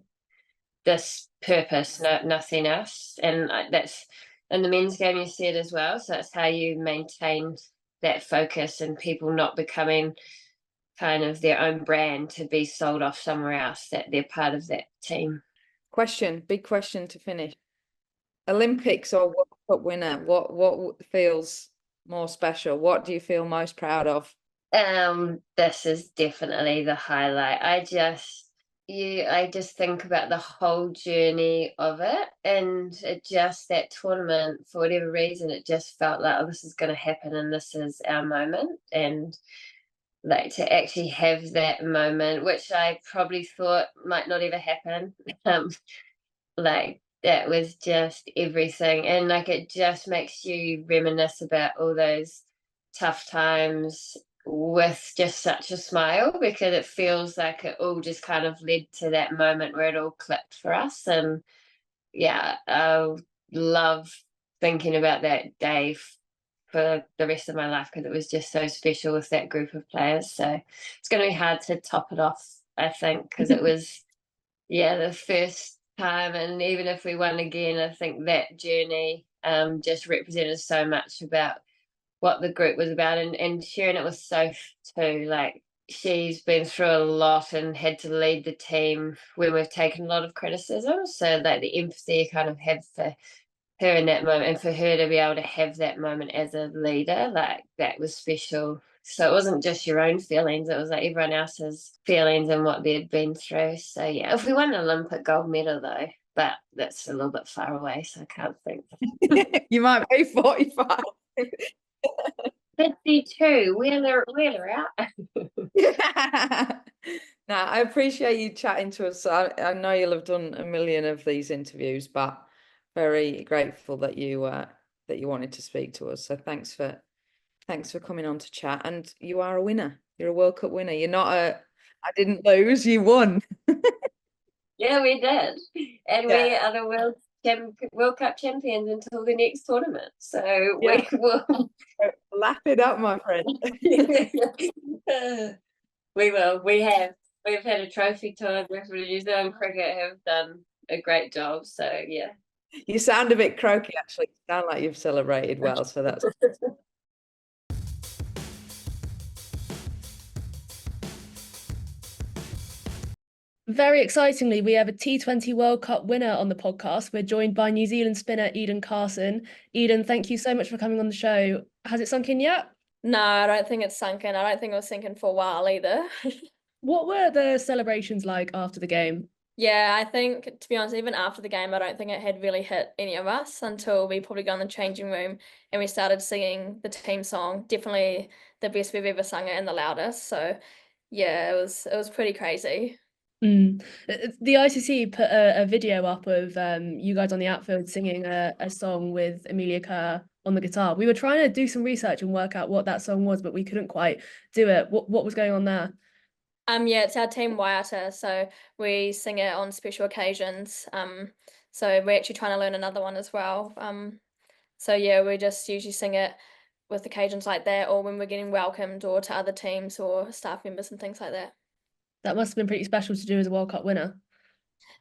this purpose, nothing else. And that's in the men's game, you see it as well. So that's how you maintain that focus and people not becoming kind of their own brand to be sold off somewhere else, that they're part of that team. Big question to finish. Olympics or World Cup winner, what feels more special? What do you feel most proud of? This is definitely the highlight. I just think about the whole journey of it, and that tournament, for whatever reason, it just felt like, oh, this is going to happen and this is our moment. And like to actually have that moment, which I probably thought might not ever happen, like that was just everything. And like it just makes you reminisce about all those tough times with just such a smile, because it feels like it all just kind of led to that moment where it all clicked for us. And yeah, I love thinking about that day for the rest of my life, because it was just so special with that group of players. So it's going to be hard to top it off, I think, because it was the first time. And even if we won again, I think that journey just represented so much about what the group was about. And sharing it with Soph too, like she's been through a lot and had to lead the team when we've taken a lot of criticism. So like the empathy you kind of have for her in that moment, and for her to be able to have that moment as a leader, like that was special. So it wasn't just your own feelings, it was like everyone else's feelings and what they'd been through. So yeah, if we won an Olympic gold medal though, but that's a little bit far away, so I can't think. You might be 45. 52, wheeler out. Yeah. Now, I appreciate you chatting to us. I know you'll have done a million of these interviews, but very grateful that you wanted to speak to us. So thanks for coming on to chat. And you are a winner. You're a World Cup winner. You're not I didn't lose, you won. Yeah, we did. And Yeah. we are the World Cup champions until the next tournament. So Yeah. we will. Lap it up, my friend. We will. We've had a trophy time with the New Zealand cricket have done a great job. So yeah. You sound a bit croaky, actually. You sound like you've celebrated well, so that's Very excitingly, we have a T20 World Cup winner on the podcast. We're joined by New Zealand spinner Eden Carson. Eden, thank you so much for coming on the show. Has it sunk in yet? No, I don't think it's sunken. I don't think it was sinking for a while either. What were the celebrations like after the game? Yeah, I think, to be honest, even after the game, I don't think it had really hit any of us until we probably got in the changing room and we started singing the team song. Definitely the best we've ever sung it and the loudest. So yeah, it was pretty crazy. The ICC put a video up of you guys on the outfield singing a song with Amelia Kerr on the guitar. We were trying to do some research and work out what that song was, but we couldn't quite do it. What was going on there? Yeah, it's our team Waiata, so we sing it on special occasions. So we're actually trying to learn another one as well. So yeah, we just usually sing it with occasions like that, or when we're getting welcomed, or to other teams or staff members and things like that. That must have been pretty special to do as a World Cup winner.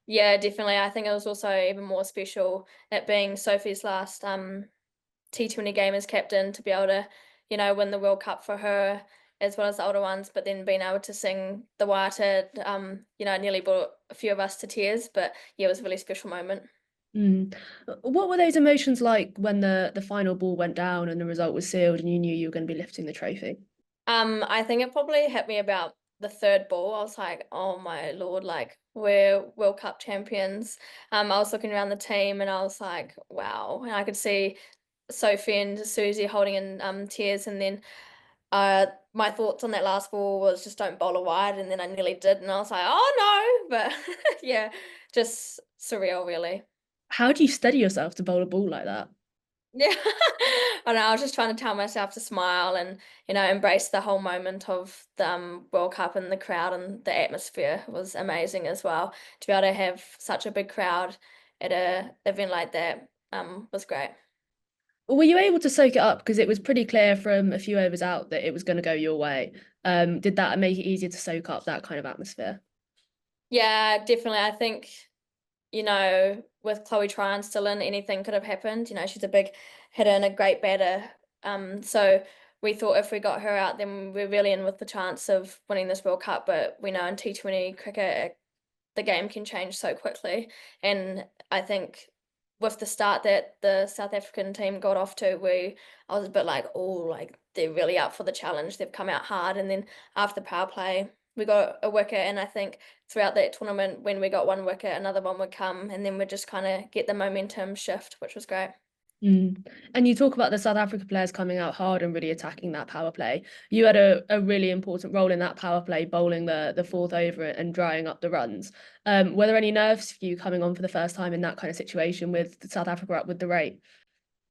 Yeah, definitely. I think it was also even more special it being Sophie's last T20 game as captain, to be able to, win the World Cup for her as well as the older ones, but then being able to sing the Waiata, nearly brought a few of us to tears, but yeah, it was a really special moment. What were those emotions like when the final ball went down and the result was sealed and you knew you were going to be lifting the trophy? I think it probably hit me about the third ball. I was like, oh my Lord, like we're World Cup champions. I was looking around the team and I was like, wow. And I could see Sophie and Suzie holding in tears, and then my thoughts on that last ball was just don't bowl it wide, and then I nearly did, and I was like, oh no, but yeah, just surreal, really. How do you steady yourself to bowl a ball like that? Yeah, I know. I was just trying to tell myself to smile and embrace the whole moment of the World Cup, and the crowd and the atmosphere was amazing as well. To be able to have such a big crowd at a event like that was great. Were you able to soak it up? Because it was pretty clear from a few overs out that it was going to go your way. Did that make it easier to soak up that kind of atmosphere? Yeah, definitely. I think, with Chloe Tryon still in, anything could have happened. She's a big hitter and a great batter. So we thought if we got her out, then we're really in with the chance of winning this World Cup. But we know in T20 cricket, the game can change so quickly. And I think with the start that the South African team got off to, I was a bit like, oh, like they're really up for the challenge. They've come out hard. And then after the power play, we got a wicket, and I think throughout that tournament, when we got one wicket, another one would come, and then we'd just kind of get the momentum shift, which was great. And you talk about the South Africa players coming out hard and really attacking that power play. You had a really important role in that power play, bowling the fourth over and drying up the runs. Were there any nerves for you coming on for the first time in that kind of situation with South Africa up with the rate?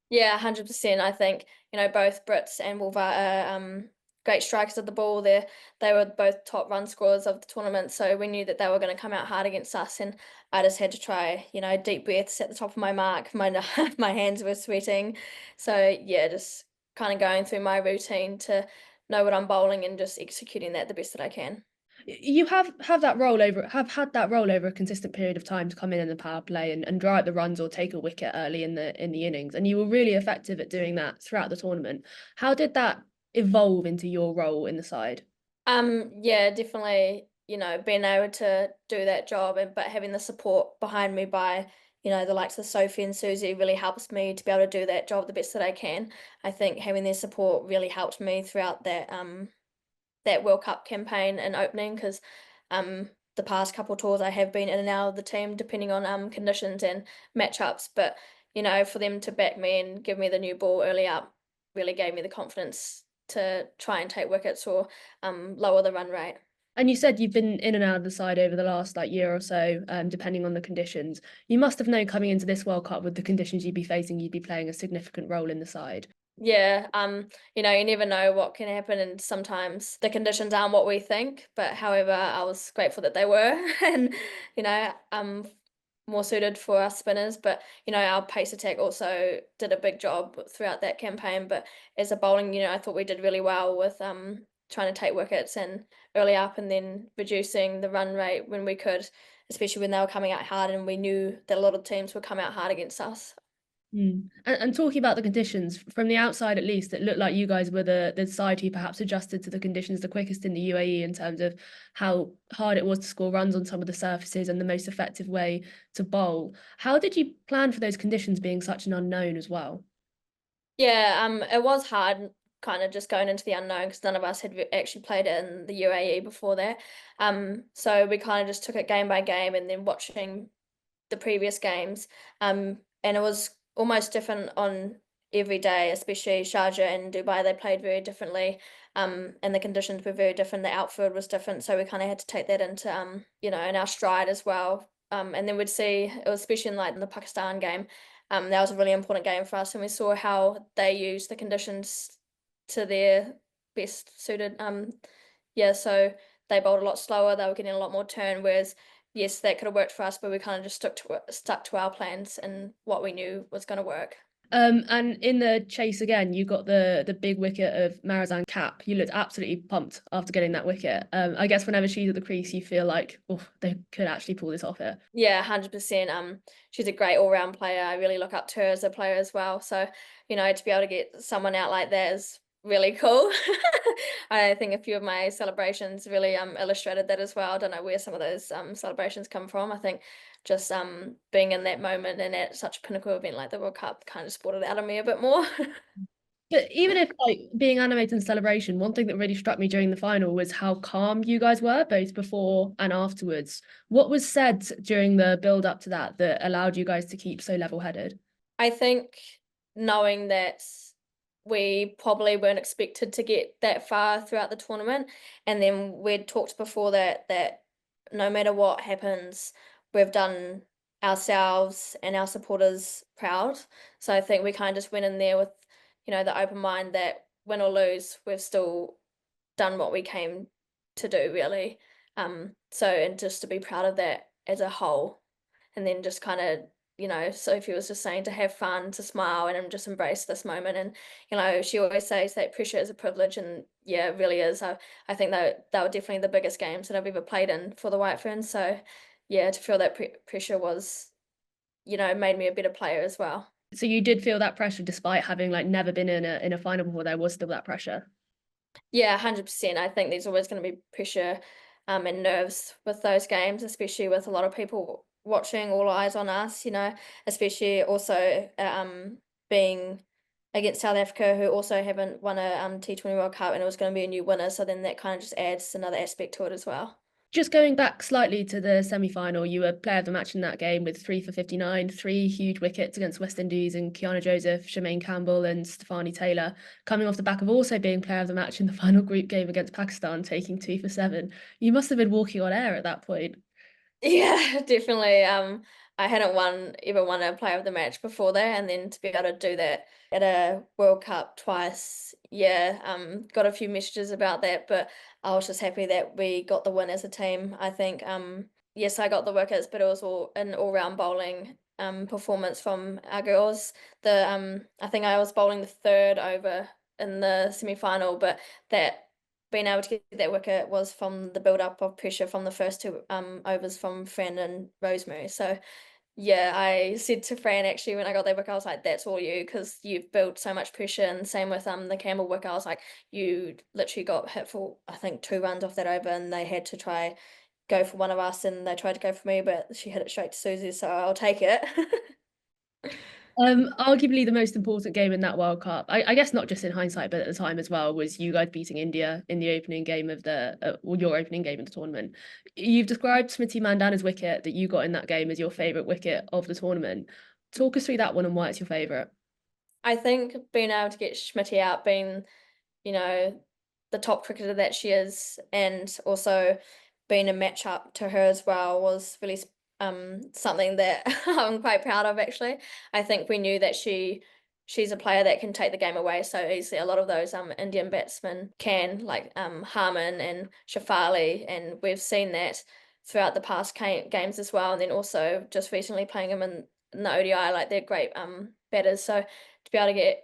Yeah, 100%. I think, both Brits and Wolver are great strikers of the ball. They were both top run scorers of the tournament, so we knew that they were going to come out hard against us, and I just had to try, deep breaths at the top of my mark. My my hands were sweating. So yeah, just kind of going through my routine to know what I'm bowling and just executing that the best that I can. You have had that role over a consistent period of time to come in the power play and draw out the runs or take a wicket early in the innings, and you were really effective at doing that throughout the tournament. How did that evolve into your role in the side? Yeah, definitely, being able to do that job, but having the support behind me by, the likes of Sophie and Suzie really helps me to be able to do that job the best that I can. I think having their support really helped me throughout that World Cup campaign and opening, because the past couple tours I have been in and out of the team depending on conditions and matchups, but for them to back me and give me the new ball early up really gave me the confidence to try and take wickets or lower the run rate. And you said you've been in and out of the side over the last year or so, depending on the conditions. You must have known coming into this World Cup with the conditions you'd be facing, you'd be playing a significant role in the side. Yeah, you never know what can happen, and sometimes the conditions aren't what we think, but however, I was grateful that they were and more suited for our spinners. But our pace attack also did a big job throughout that campaign. But as a bowling, I thought we did really well with trying to take wickets and early up, and then reducing the run rate when we could, especially when they were coming out hard, and we knew that a lot of teams would come out hard against us. And talking about the conditions, from the outside at least, it looked like you guys were the side who perhaps adjusted to the conditions the quickest in the UAE in terms of how hard it was to score runs on some of the surfaces and the most effective way to bowl. How did you plan for those conditions being such an unknown as well? Yeah, it was hard kind of just going into the unknown because none of us had actually played it in the UAE before that. So we kind of just took it game by game and then watching the previous games. And it was almost different on every day, especially Sharjah and Dubai. They played very differently, and the conditions were very different. The outfield was different, so we kind of had to take that into in our stride as well. And then we'd see it was especially in the Pakistan game. That was a really important game for us, and we saw how they used the conditions to their best suited. So they bowled a lot slower. They were getting a lot more turn, whereas yes, that could have worked for us, but we kind of just stuck to our plans and what we knew was going to work. And in the chase again, you got the big wicket of Marizanne Kapp. You looked absolutely pumped after getting that wicket. I guess whenever she's at the crease, you feel like, oh, they could actually pull this off here. Yeah, 100%. She's a great all-round player. I really look up to her as a player as well. So, to be able to get someone out like that is really cool. I think a few of my celebrations really illustrated that as well. I don't know where some of those celebrations come from. I think just being in that moment and at such a pinnacle event like the World Cup kind of brought it out of me a bit more. But even if being animated in celebration, one thing that really struck me during the final was how calm you guys were, both before and afterwards. What was said during the build up to that allowed you guys to keep so level-headed? I think knowing that we probably weren't expected to get that far throughout the tournament, and then we'd talked before that no matter what happens, we've done ourselves and our supporters proud. So I think we kind of just went in there with the open mind that win or lose, we've still done what we came to do, really. And just to be proud of that as a whole, and then just kind of Sophie was just saying to have fun, to smile, and just embrace this moment. And she always says that pressure is a privilege, and yeah, it really is. I think that were definitely the biggest games that I've ever played in for the White Ferns. So yeah, to feel that pressure was made me a better player as well. So you did feel that pressure despite having never been in a final before. There was still that pressure. Yeah, 100%. I think there's always going to be pressure and nerves with those games, especially with a lot of people watching, all eyes on us, especially also being against South Africa, who also haven't won a T20 World Cup, and it was going to be a new winner. So then that kind of just adds another aspect to it as well. Just going back slightly to the semi-final, you were player of the match in that game with 3 for 59, 3 huge wickets against West Indies and Kiana Joseph, Shemaine Campbell and Stefanie Taylor, coming off the back of also being player of the match in the final group game against Pakistan, taking 2 for 7. You must have been walking on air at that point. Yeah, definitely. I hadn't ever won a player of the match before that, and then to be able to do that at a World Cup twice, yeah, got a few messages about that, but I was just happy that we got the win as a team. I think, yes, I got the wickets, but it was all an all-round bowling performance from our girls. I think I was bowling the third over in the semi-final, but that being able to get that wicket was from the build-up of pressure from the first 2 overs from Fran and Rosemary. So yeah, I said to Fran actually when I got that wicket, I was like, that's all you, because you've built so much pressure. And same with the Campbell wicket, I was like, you literally got hit for I think 2 runs off that over, and they had to try go for one of us, and they tried to go for me, but she hit it straight to Suzie, so I'll take it. Arguably the most important game in that World Cup, I guess not just in hindsight, but at the time as well, was you guys beating India in the opening game of your opening game of the tournament. You've described Smriti Mandhana's wicket that you got in that game as your favourite wicket of the tournament. Talk us through that one and why it's your favourite. I think being able to get Schmitty out, being, the top cricketer that she is, and also being a matchup to her as well was really something that I'm quite proud of actually. I think we knew that she's a player that can take the game away so easily. A lot of those Indian batsmen can, like Harman and Shafali, and we've seen that throughout the past games as well. And then also just recently playing them in the ODI, like they're great batters. So to be able to get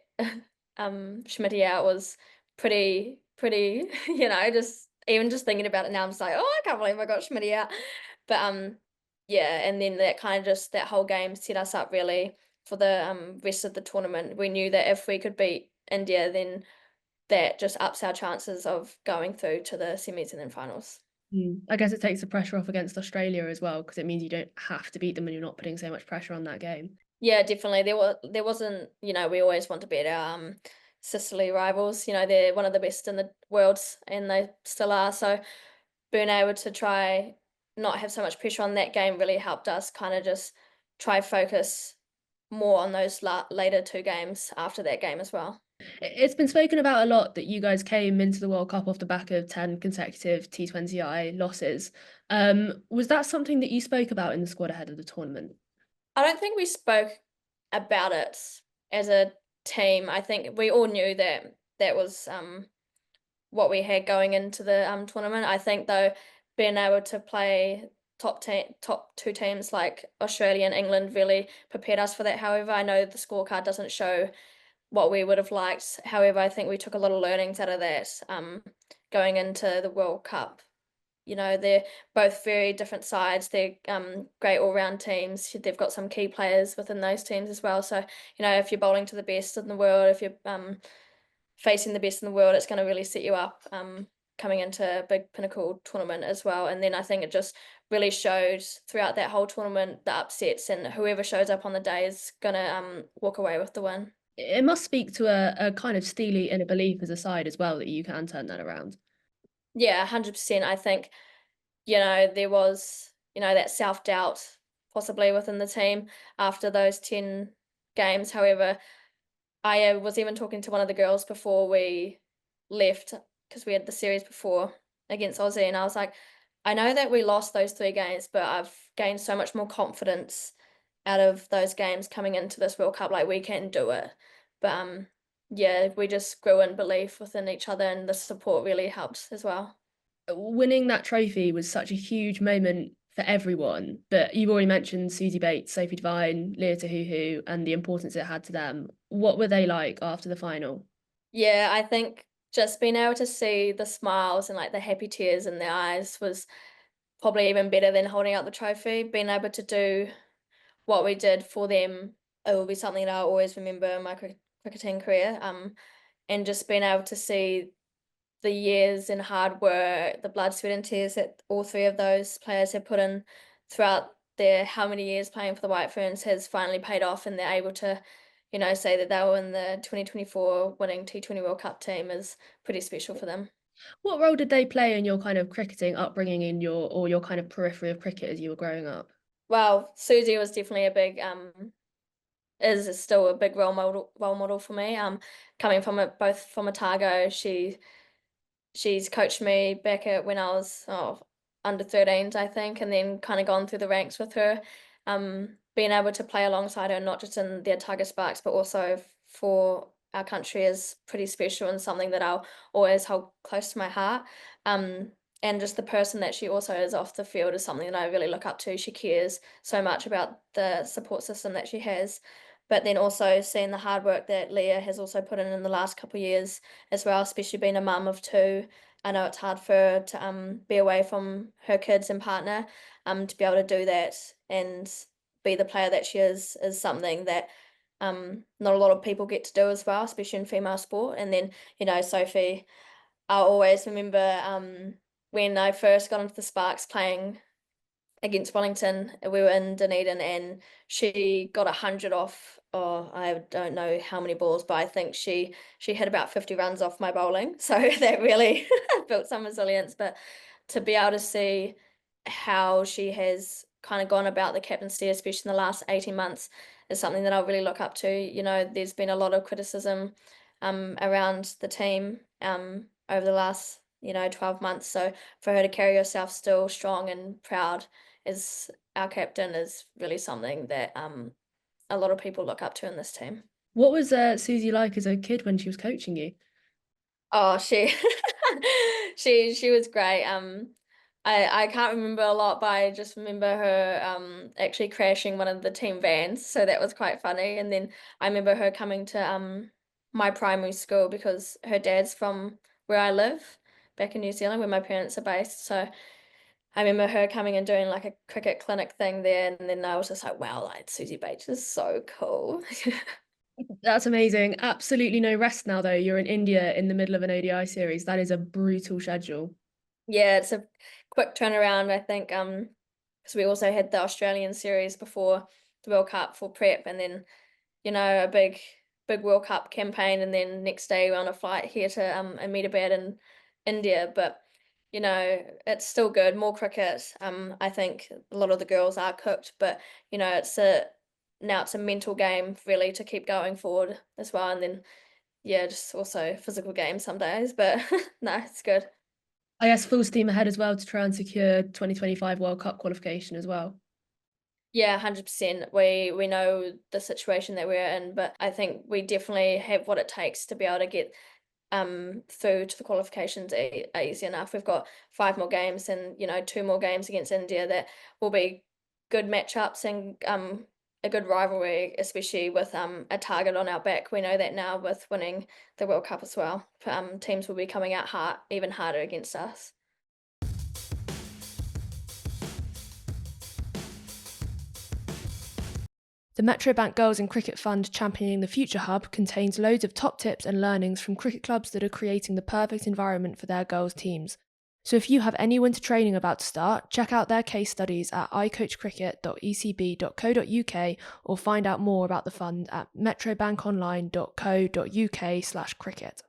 Schmitty out was pretty, you know, just even just thinking about it now, I'm just like, oh, I can't believe I got Schmitty out. But yeah, and then that kind of just that whole game set us up really for the rest of the tournament. We knew that if we could beat India, then that just ups our chances of going through to the semis and then finals. I guess it takes the pressure off against Australia as well, because it means you don't have to beat them and you're not putting so much pressure on that game. Yeah, definitely. There wasn't, you know, we always want to beat our Sicily rivals. You know, they're one of the best in the world and they still are. So being able to try not have so much pressure on that game really helped us kind of just try focus more on those later two games after that game as well. It's been spoken about a lot that you guys came into the World Cup off the back of 10 consecutive T20I losses. Was that something that you spoke about in the squad ahead of the tournament? I don't think we spoke about it as a team. I think we all knew that that was what we had going into the tournament. I think though, being able to play top two teams like Australia and England really prepared us for that. However, I know the scorecard doesn't show what we would have liked. However, I think we took a lot of learnings out of that going into the World Cup. You know, they're both very different sides. They're great all-round teams. They've got some key players within those teams as well. So, you know, if you're bowling to the best in the world, if you're facing the best in the world, it's going to really set you up coming into a big pinnacle tournament as well. And then I think it just really showed throughout that whole tournament the upsets, and whoever shows up on the day is going to walk away with the win. It must speak to a kind of steely inner belief as a side as well that you can turn that around. Yeah, 100%. I think, you know, there was, you know, that self-doubt possibly within the team after those 10 games. However, I was even talking to one of the girls before we left, because we had the series before against Aussie, and I was like, I know that we lost those 3 games, but I've gained so much more confidence out of those games coming into this World Cup. Like, we can do it. But yeah, we just grew in belief within each other, and the support really helped as well. Winning that trophy was such a huge moment for everyone, but you've already mentioned Suzie Bates, Sophie Devine, Leah Tahuhu, and the importance it had to them. What were they like after the final? Yeah, I think just being able to see the smiles and like the happy tears in their eyes was probably even better than holding out the trophy. Being able to do what we did for them, it will be something that I'll always remember in my cricketing career. And just being able to see the years and hard work, the blood, sweat, and tears that all 3 of those players have put in throughout their how many years playing for the White Ferns has finally paid off, and they're able to, you know, say that they were in the 2024 winning T20 World Cup team is pretty special for them. What role did they play in your kind of cricketing upbringing in your kind of periphery of cricket as you were growing up? Well, Suzie was definitely a big is still a big role model for me. Coming from both from Otago, she's coached me back at when I was under 13s, I think, and then kind of gone through the ranks with her. Being able to play alongside her, not just in the Otago Sparks, but also for our country is pretty special and something that I'll always hold close to my heart. And just the person that she also is off the field is something that I really look up to. She cares so much about the support system that she has. But then also seeing the hard work that Leah has also put in the last couple of years as well, especially being a mum of 2. I know it's hard for her to be away from her kids and partner, to be able to do that and be the player that she is something that not a lot of people get to do as well, especially in female sport. And then, you know, Sophie, I'll always remember when I first got into the Sparks playing against Wellington, we were in Dunedin, and she got 100 off, I don't know how many balls, but I think she hit about 50 runs off my bowling. So that really built some resilience. But to be able to see how she has kind of gone about the captaincy, especially in the last 18 months, is something that I really look up to. You know, there's been a lot of criticism around the team over the last, 12 months. So for her to carry herself still strong and proud as our captain is really something that a lot of people look up to in this team. What was Suzie like as a kid when she was coaching you? Oh, she she was great. I can't remember a lot, but I just remember her actually crashing one of the team vans, so that was quite funny. And then I remember her coming to my primary school because her dad's from where I live back in New Zealand, where my parents are based. So I remember her coming and doing like a cricket clinic thing there, and then I was just like, wow, like Suzie Bates is so cool. That's amazing. Absolutely no rest now, though. You're in India in the middle of an ODI series. That is a brutal schedule. Yeah, it's a quick turnaround, I think, because we also had the Australian series before the World Cup for prep, and then, a big World Cup campaign, and then next day we're on a flight here to Ahmedabad in India. But, it's still good, more cricket. I think a lot of the girls are cooked, but, now it's a mental game really to keep going forward as well, and then, yeah, just also physical game some days, but no, it's good. I guess full steam ahead as well to try and secure 2025 World Cup qualification as well. Yeah, 100%. We know the situation that we're in, but I think we definitely have what it takes to be able to get through to the qualifications easy enough. We've got 5 more games and 2 more games against India that will be good matchups and a good rivalry, especially with a target on our back. We know that now with winning the World Cup as well. Teams will be coming out even harder against us. The Metrobank Girls in Cricket Fund Championing the Future Hub contains loads of top tips and learnings from cricket clubs that are creating the perfect environment for their girls' teams. So if you have any winter training about to start, check out their case studies at icoachcricket.ecb.co.uk or find out more about the fund at metrobankonline.co.uk/cricket.